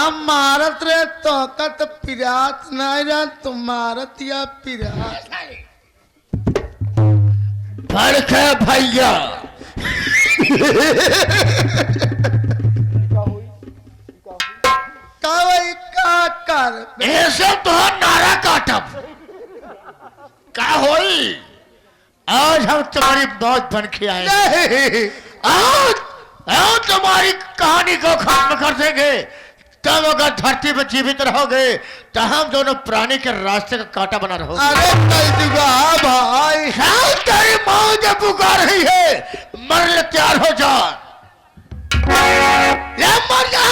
हम मारत रे तो कत पिरात नहीं रे तुम मारत या पिरात फर्क है भैया। कवई का कर ऐसे तो नारा काटब का होई। आज हम तुम्हारी मौत बन के आए। नहीं आज तुम्हारी कहानी को खत्म कर देंगे। तब अगर धरती पर जीवित रहोगे तो हम दोनों प्राणी के रास्ते का कांटा बना रहोगे। अरे कलजुगा भाई तेरी माँ जब पुकार रही है मरने तैयार हो जा। ये मर जा।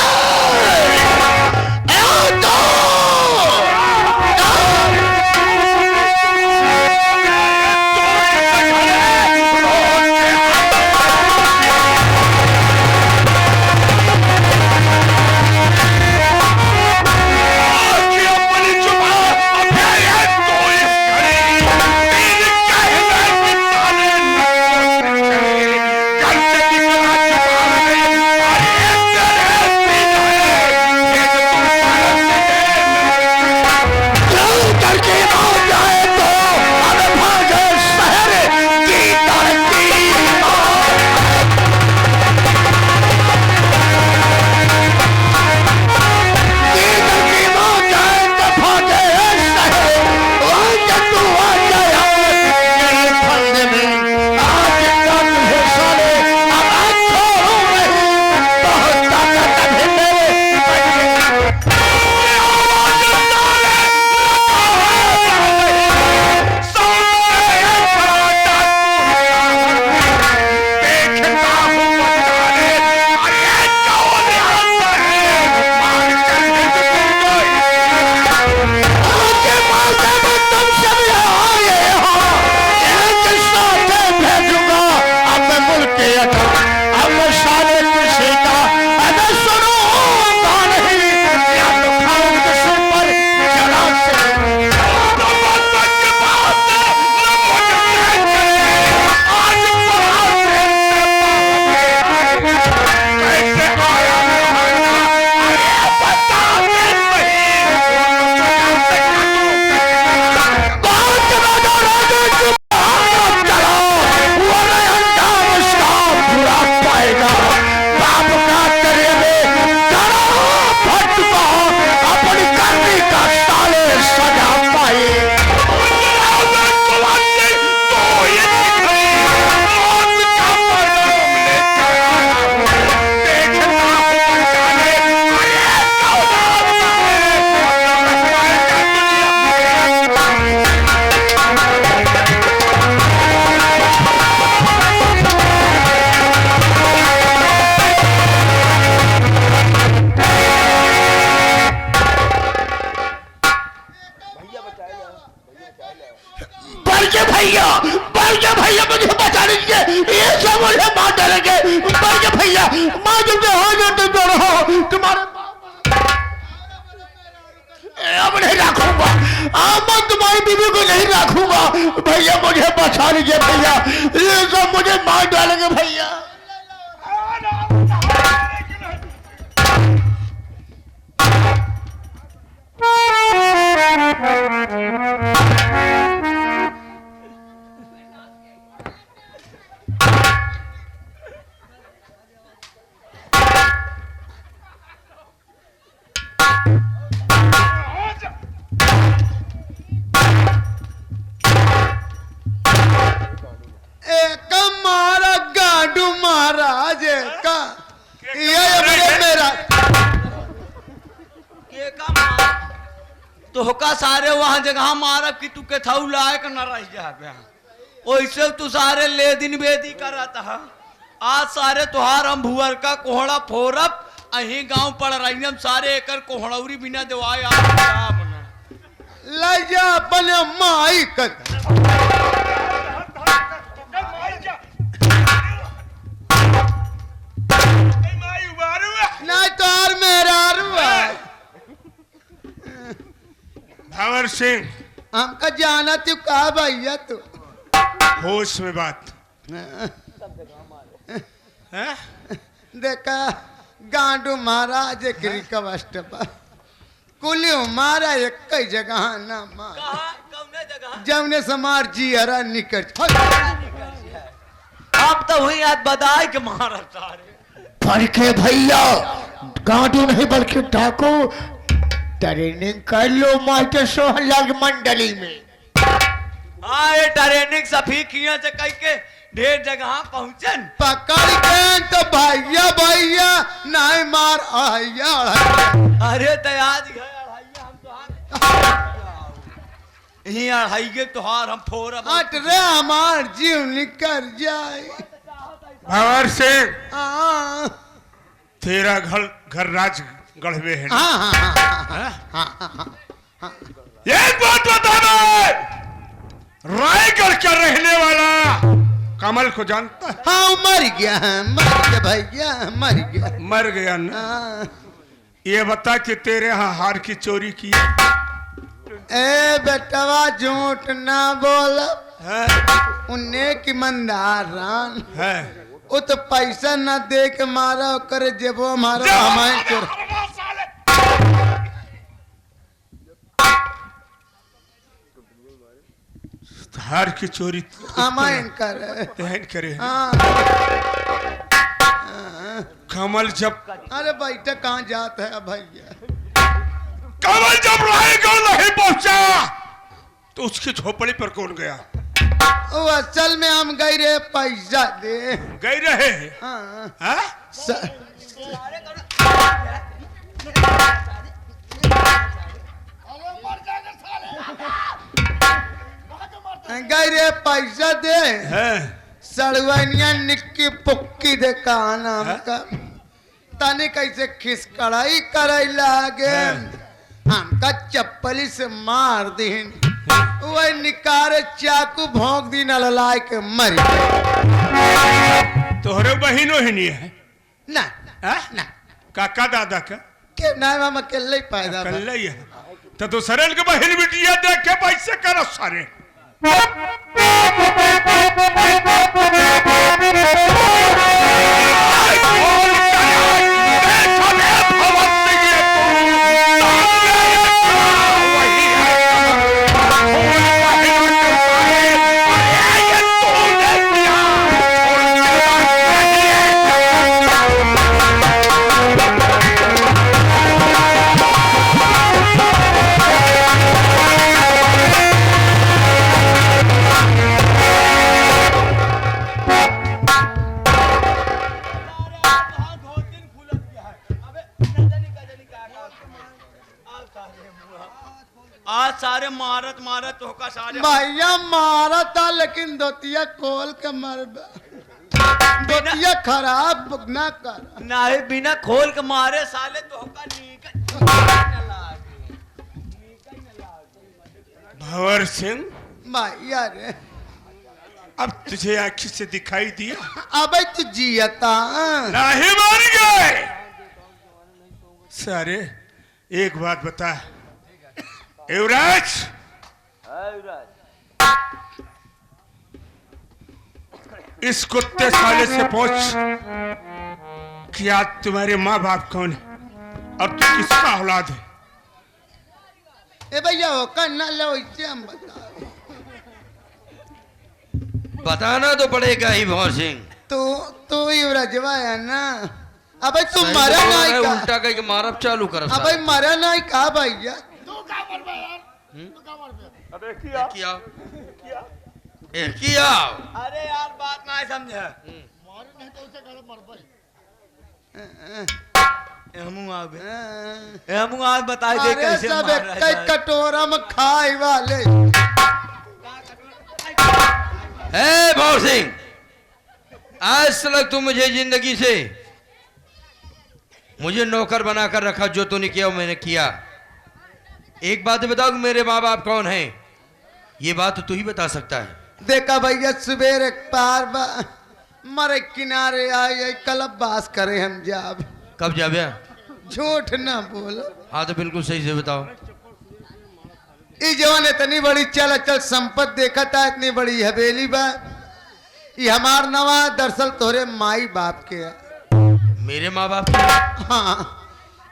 भैया मुझे बचा लीजिए। ये सब मुझे मार डालेंगे। भैया माँ जब हो जाते तो रहो तुम्हारे अब नहीं रखूंगा। मैं तुम्हारी बीवी को नहीं रखूंगा। भैया मुझे बचा लीजिए। भैया ये सब मुझे मार डालेंगे। भैया तोहका सारे वहां जगह मारा कि तू के थाऊ लायक न रह जा। ओइसे तू सारे ले दिन बेदी करत है। आज सारे तुहार हम भुअर का कोहड़ा फोरब अही गांव पड़ रही हम सारे एकर कोहड़ौरी बिना देवाए ले जा अपने माई कर ना तार मेरा भंवर सिंह हमका जाना तू कहा भैया तू होश में बात देखा गांडू महाराज एकरी कवस्ट बा कुलियो मारा एक कई जगह ना मार कहाँ कौने जगह जमने समार जी हरा निकल अब तो हुई आज बधाई के मारा सारे फड़के भैया गांडू नहीं बल्कि डाकू ट्रेनिंग कर लो मास्टर सोहनलाल मंडली में। हाँ ये ट्रेनिंग सभी किया से कई के ढेर जगह पहुंचन पकड़ के तो भैया भैया नहीं मार आया अरे तो आज है अढ़ाइया हम तो यही अढ़ाइये तोहार हम फोरम हट रे हमार जीव निकल जाए भंवर सिंह हाँ तेरा घर राजगढ़ में है ना? एक बात बता मैं रायगढ़ का रहने वाला कमल को जानता है? हाँ मर गया भैया मर गया मर गया ना। हाँ। ये बता कि तेरे यहाँ हार की चोरी की ए बेटवा झूठ ना बोल है? उन्हें की मंदार रान है? वो तो पैसा न दे के मारा करे जेबो मारा हमारे चोर हार की चोरी अमायन कर तहन करे है। हाँ कमल जब अरे बेटा कहाँ जाता है भैया कमल जब रायगढ़ नहीं पहुंचा तो उसकी झोपड़ी पर कौन गया? वो असल में हम गए रे पैसा दे गए रहे हाँ हाँ? गए रे पैसा दे हैं? सड़वनिया निक्की पुक्की दे कहा नाम का तने कैसे खिसकड़ाई करे लागे हमका चप्पली से मार दीन वही निकारे चाकू भोंक दी नलाय के मर तोहरे बहिनो ही नहीं है ना हाँ? ना काका दादा का के ना हम अकेले ही पैदा बा। कल ही है तो तू सरल के बहन बिटिया देख के पैसे करो सारे आज सारे मारत मारत होका सारे भैया मारा था लेकिन दोतिया खोल के मर दोतिया खराब ना कर नहीं बिना खोल के मारे साले तो होका भंवर सिंह भैया रे अब तुझे आंखी से दिखाई दिया? अब तू जियता नहीं मर गए सारे। एक बात बता युवराज इस कुत्ते साले से पूछ कि आज तुम्हारे माँ बाप कौन है और तू किसका औलाद है? ए भैया हो करना लो इससे हम बताओ बताना तो पड़ेगा ही भंवर सिंह। तू युवराजवा है ना अब तू मरा नहीं का उल्टा कह के मारब चालू कर अब मरा नहीं का भैया किया अरे यार बात ना समझे हमू आज बताई दे अरे कैसे सब मारा एक जाए। कटोरा में खाए वाले है भंवर सिंह, आज तक तू मुझे जिंदगी से मुझे नौकर बनाकर रखा, जो तूने किया वो मैंने किया। एक बात बताओ कि मेरे माँ बाप कौन हैं? ये बात तो तू ही बता सकता है। देखा भैया सुबह एक पार मरे किनारे आए कलब बास करे हम जाब कब जाबे? झूठ ना बोल हाँ तो बिल्कुल सही से बताओ। ई जवान इतनी बड़ी चल चल संपत देखा था, इतनी बड़ी हवेली बा, ये हमार नवा दरअसल तोरे माई बाप के है। मेरे माँ बाप की? हाँ,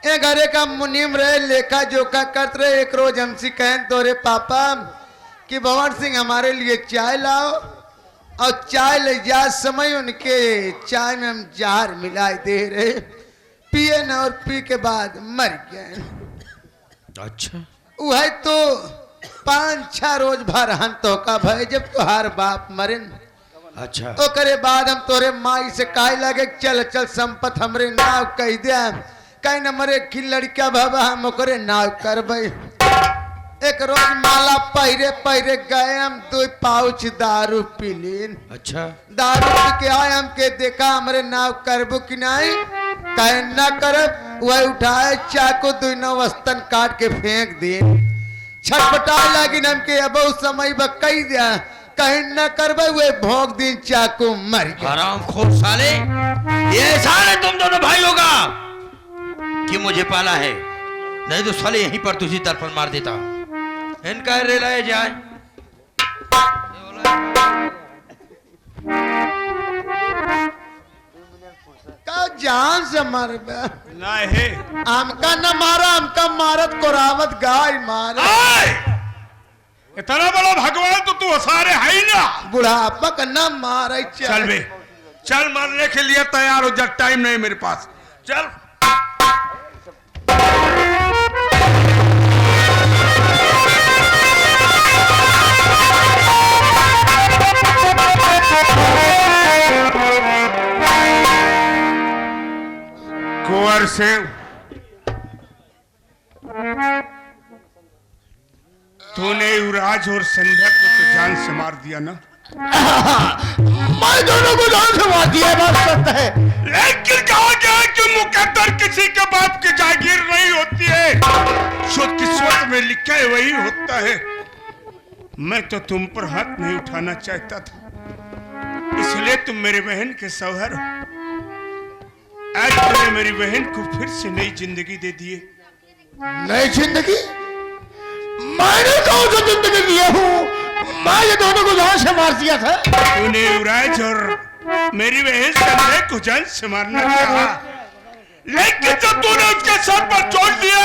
ये घरे का मुनीम रहे, लेखा जोखा करते रहे। एक रोज हमसे कहें तोरे पापा कि भवन सिंह हमारे लिए चाय लाओ, और चाय ले जा समय उनके चाय में हम जहर मिला दे रहे, पिए न, और पी के बाद मर गए। अच्छा। वह तो 5-6 रोज भर हन तो का भय जब तुहार बाप मरे। अच्छा। तो करे बाद हम तोरे माई से कहे लगे चल चल संपत हमरे नाव कह दे, कहीं न मरे की लड़का बाबा हम ओकरे नाव करबे। एक रोज माला पहिरे पहिरे गए, हम 2 पाउच दारू पी लीन। अच्छा। दारू पी के आए, हम के देखा हमरे नाव करबो कि नहीं, कहे न करब। वह उठाए चाकू 2 वस्तन काट के फेंक दे। छटपटा लगी हम के अब उस समय बकई दिया, कहीं न करबे। वे भोंक दिन चाकू मर गया। हराम खोर साले, ये एहसान है तुम दोनों भाइयों का कि मुझे पाला है, नहीं तो साले यहीं पर तुझी तरफन मार देता। इनका रेलाए जाए। का जान से मर बे ना है हमका न मारा, हमका मारत कोरावत गाय मारे। इतना बड़ा भगवान तो तू सारे है ही ना। बुढ़ापा का न मारे। चल बे, चल मरने के लिए तैयार हो जा, टाइम नहीं मेरे पास, चल। कुंवर सिंह, तूने युवराज और संध्या को तो जान से मार दिया ना? मैं दोनों को जान से मार दिया, बात सत्य है। लेकिन कहा गया कि मुकद्दर किसी के बाप की जागीर नहीं होती है, जो किस्मत में लिखा है वही होता है। मैं तो तुम पर हाथ नहीं उठाना चाहता था, इसलिए तुम मेरे बहन के सौहर हो। आज तुमने मेरी बहन को फिर से नई जिंदगी दे दी। नई जिंदगी? मैंने कौन सा जिंदगी दिया हूँ? मैं ये दोनों को जान से मार दिया था। तूने युवराज और मेरी बहन संजय को जान से मारना चाहा, लेकिन जब तूने उसके सर पर चोट दिया,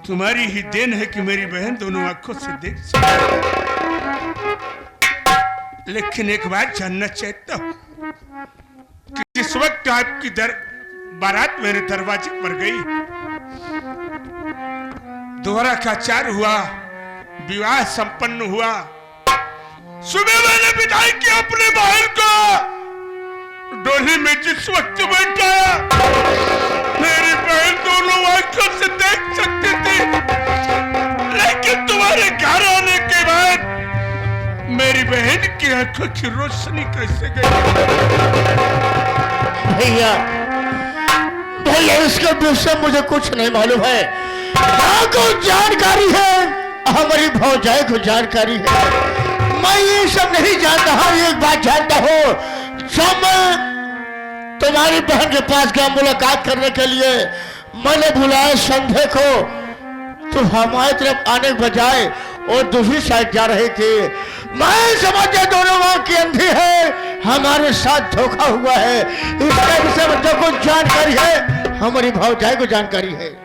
तुम्हारी ही देन है कि मेरी बहन दोनों आंखों से देख सके। लेकिन एक बात जानना चाहता हूं कि जिस वक्त आपकी बारात मेरे दरवाजे पर गई, दोहरा का चार हुआ, विवाह संपन्न हुआ, सुबह मैंने विदाई की अपने बहन को। डोली में जिस वक्त बैठाया, मेरी बहन दोनों आंखों से देख सकती थी, लेकिन तुम्हारे घर आने के बाद मेरी बहन की आंखों की रोशनी कैसे गई? भैया भैया इसके विषय मुझे कुछ नहीं मालूम है। को जानकारी है, हमारी भौजाई को जानकारी है, मैं ये सब नहीं जानता। हाँ एक बात जानता हूँ, जब मैं तुम्हारी बहन के पास गया मुलाकात करने के लिए, मैंने बुलाया संध्या को, तो हमारी तरफ आने के बजाय और दूसरी साइड जा रहे थे। मैं समझा दोनों वहां की अंधी है, हमारे साथ धोखा हुआ है। इसके विषय में जो कुछ जानकारी है, हमारी भौजाई को जानकारी है।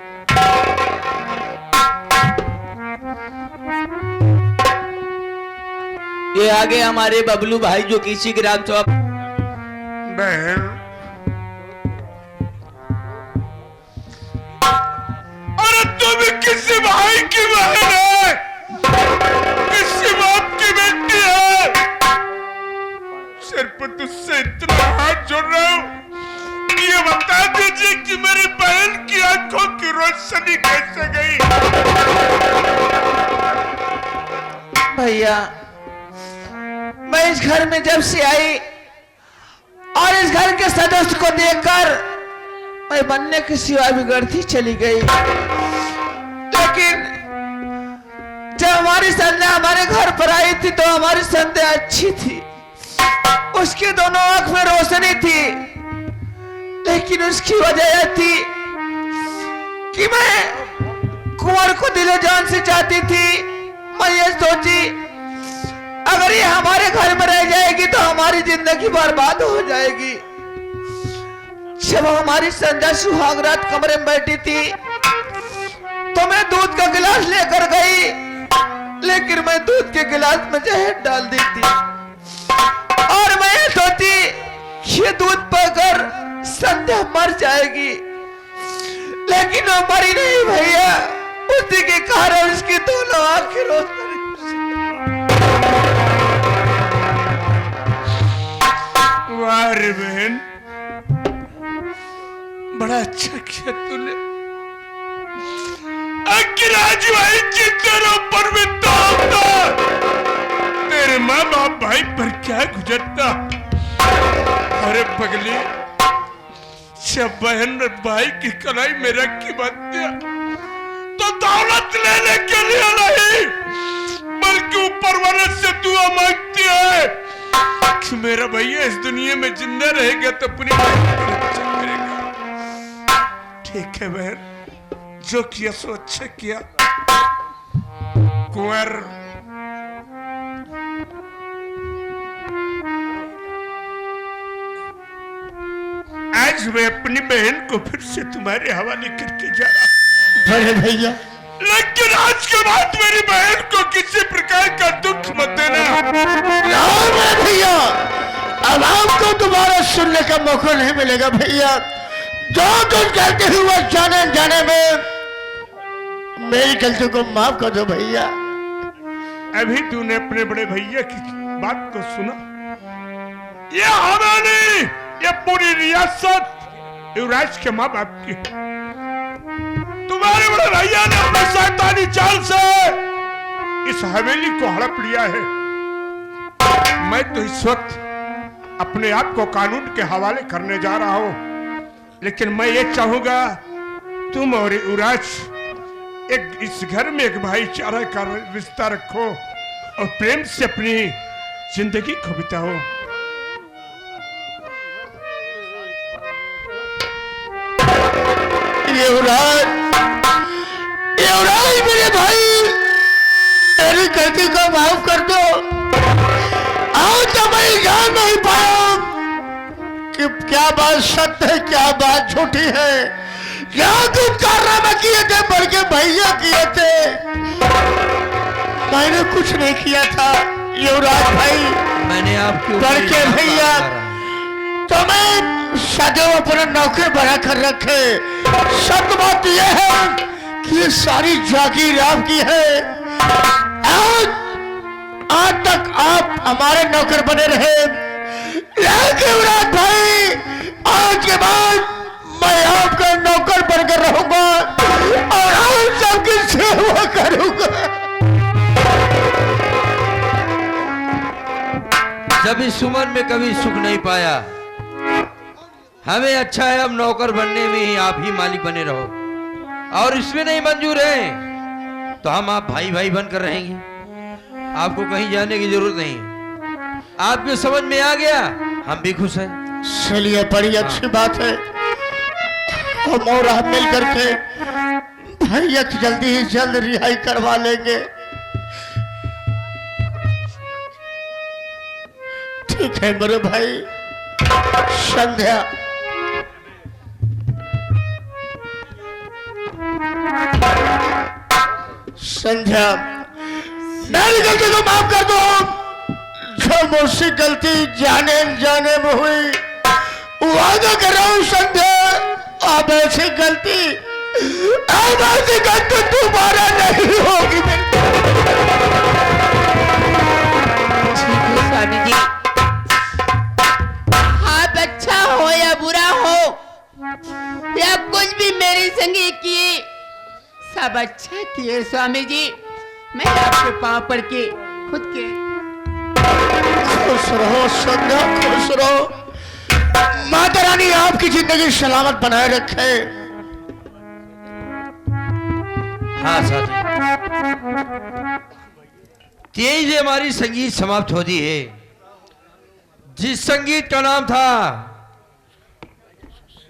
ये आगे हमारे बबलू भाई जो किसी ग्राम चौक। बहन, अरे तू भी किसी भाई की बहन है, किसी बाप की बेटी है। सिर पर तुझसे इतना हाथ जोड़ रहा हूं, ये बता दीजिए कि मेरी बहन की आंखों की रोशनी कैसे गई? भैया मैं इस घर में जब से आई और इस घर के सदस्य को देखकर मैं बनने की सिवा बिगड़ती चली गई, लेकिन जब हमारी संध्या हमारे घर पर आई थी तो हमारी संध्या अच्छी थी, उसकी दोनों आंख में रोशनी थी, लेकिन उसकी वजह यह थी कि मैं कुंवर को दिलो जान से चाहती थी। मैं ये सोची अगर ये हमारे घर में रह जाएगी तो हमारी जिंदगी बर्बाद हो जाएगी। जब हमारी संध्या सुहागरात कमरे में बैठी थी तो मैं दूध का गिलास लेकर गई, लेकिन मैं दूध के गिलास में जहर डाल दी थी और मैं ये सोची ये दूध पीकर संध्या मर जाएगी, लेकिन वो मरी नहीं भैया। उसी के कारण उसकी दोनों आंखें रोशनी। वाह रे बहन, बड़ा अच्छा किया तूने। अग्राज भाई की तेरे ऊपर में तेरे माँ बाप भाई पर क्या गुजरता। अरे पगली, जब बहन ने भाई की कलाई में रखी बत्तियां तो दौलत लेने के लिए नहीं बल्कि ऊपर वाले से दुआ मांगती है कि मेरा भैया इस दुनिया में जिंदा रहेगा तो अपनी बहन की रक्षा करेगा। ठीक है बहन, जो किया सो अच्छा किया। कुंवर, आज मैं अपनी बहन को फिर से तुम्हारे हवाले करके जा रहा हूं। बड़े भैया, लेकिन आज के बाद मेरी बहन को किसी प्रकार का दुख मत देना। बड़े भैया, अब आपको दोबारा सुनने का मौका नहीं मिलेगा भैया। जो तुम कहते हुए जाने जाने में मेरी गलती को माफ कर दो भैया। अभी तूने अपने बड़े भैया की बात को सुना। ये हमारी, ये पूरी रियासत युवराज के माँ बाप की। तुम्हारे बड़े भैया ने अपने शैतानी चाल से इस हवेली को हड़प लिया है। मैं तो इस वक्त अपने आप को कानून के हवाले करने जा रहा हूं, लेकिन मैं ये चाहूंगा तुम और युवराज एक इस घर में एक भाईचारा का रिश्ता रखो और प्रेम से अपनी जिंदगी को बिताओ। युवराज मेरे भाई, मेरी गलती को माफ कर दो। आज तो मैं जान नहीं पाया कि क्या बात सत्य है, क्या बात झूठी है। यहाँ कुछ कारनामे किए थे, बल्कि भैया किए थे, मैंने कुछ नहीं किया था युवराज भाई। मैंने आपके बल्कि भैया तुम्हें सदैव अपना नौकर बना कर रखे। सत्य बात यह है कि ये सारी जागीर आपकी है। आज तक आप हमारे नौकर बने रहे, लेकिन युवराज भाई आज के बाद मैं आपका नौकर बनकर रहूंगा और आप सबकी सेवा करूंगा। जब इस उम्र में कभी सुख नहीं पाया, हमें अच्छा है अब नौकर बनने में ही आप ही मालिक बने रहो, और इसमें नहीं मंजूर है तो हम आप भाई भाई बनकर रहेंगे। आपको कहीं जाने की जरूरत नहीं। आपके समझ में आ गया, हम भी खुश हैं। चलिए, बड़ी अच्छी बात है। हम और आप मिल करके भैया की जल्दी ही जल्द रिहाई करवा लेंगे। ठीक है मेरे भाई। संध्या, संध्या, मेरी गलती को माफ कर दो। जो मुझसे गलती जाने जाने में हुई, वादा कर रहा हूं संध्या, अब ऐसी गलती दोबारा नहीं होगी। स्वामी जी, आप अच्छा हो या बुरा हो या कुछ भी मेरे संगे किए, सब अच्छा किए स्वामी जी। मैं आपके पांव पड़ के खुद के। खुश रहो संध्या, खुश रहो। माता रानी आपकी जिंदगी सलामत बनाए रखे। हाँ साथी, तेज हमारी संगीत समाप्त होती है। जिस संगीत का नाम था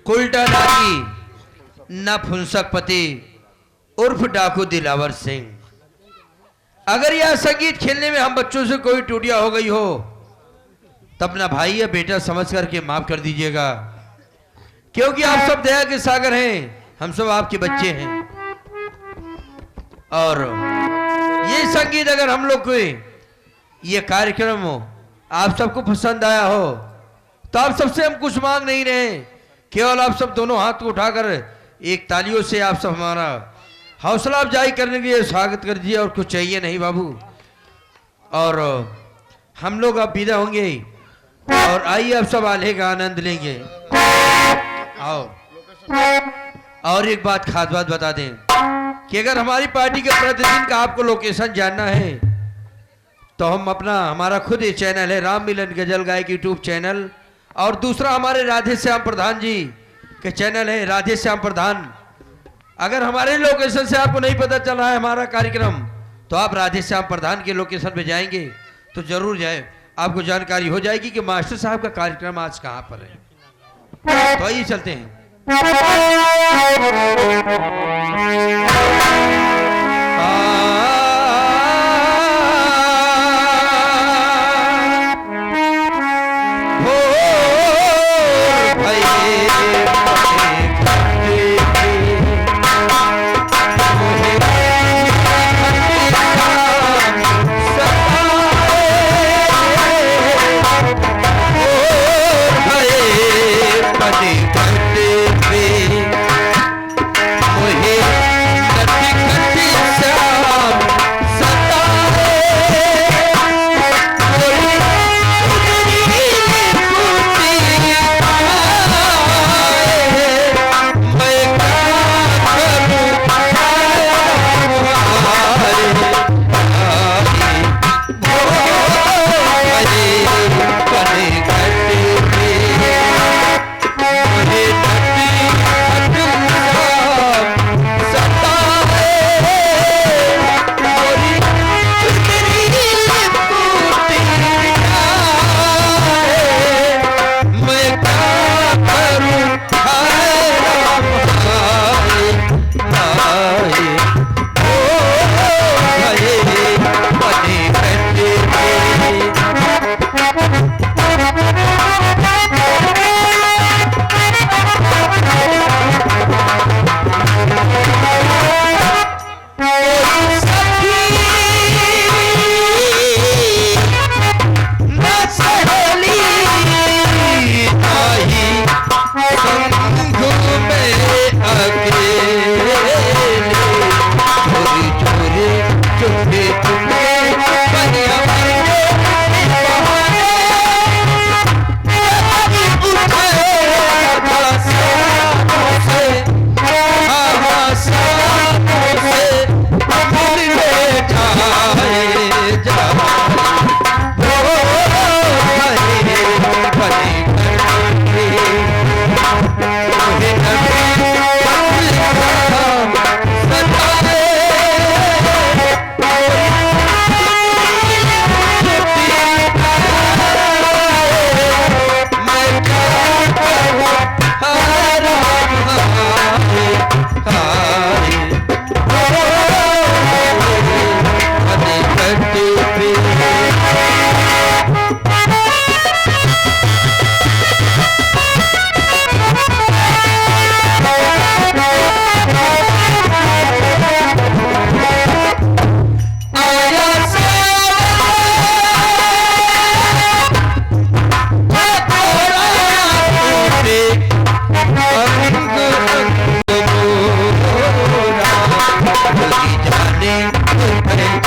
कुलटा नागी नपुंसक पति उर्फ डाकू दिलावर सिंह, अगर यह संगीत खेलने में हम बच्चों से कोई टूटिया हो गई हो तो अपना भाई या बेटा समझ करके माफ कर दीजिएगा, क्योंकि आप सब दया के सागर हैं, हम सब आपके बच्चे हैं। और ये संगीत अगर हम लोग को ये कार्यक्रम हो आप सबको पसंद आया हो तो आप सबसे हम कुछ मांग नहीं रहे, केवल आप सब दोनों हाथ को उठाकर एक तालियों से आप सब हमारा हौसला अफजाई करने के लिए स्वागत कर दीजिए। और कुछ चाहिए नहीं बाबू। और हम लोग अब विदा होंगे और आइए अब सब आल्हे का आनंद लेंगे। आओ। और एक बात खास बात बता दें कि अगर हमारी पार्टी के प्रतिदिन का आपको लोकेशन जानना है तो हम हमारा खुद ये चैनल है राम मिलन गजल गायक यूट्यूब चैनल, और दूसरा हमारे राधे श्याम प्रधान जी के चैनल है राधे श्याम प्रधान। अगर हमारे लोकेशन से आपको नहीं पता चल रहा है हमारा कार्यक्रम तो आप राधे श्याम प्रधान के लोकेशन पे जाएंगे तो जरूर जाए, आपको जानकारी हो जाएगी कि मास्टर साहब का कार्यक्रम आज कहाँ पर है। तो आइए चलते हैं।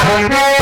जाने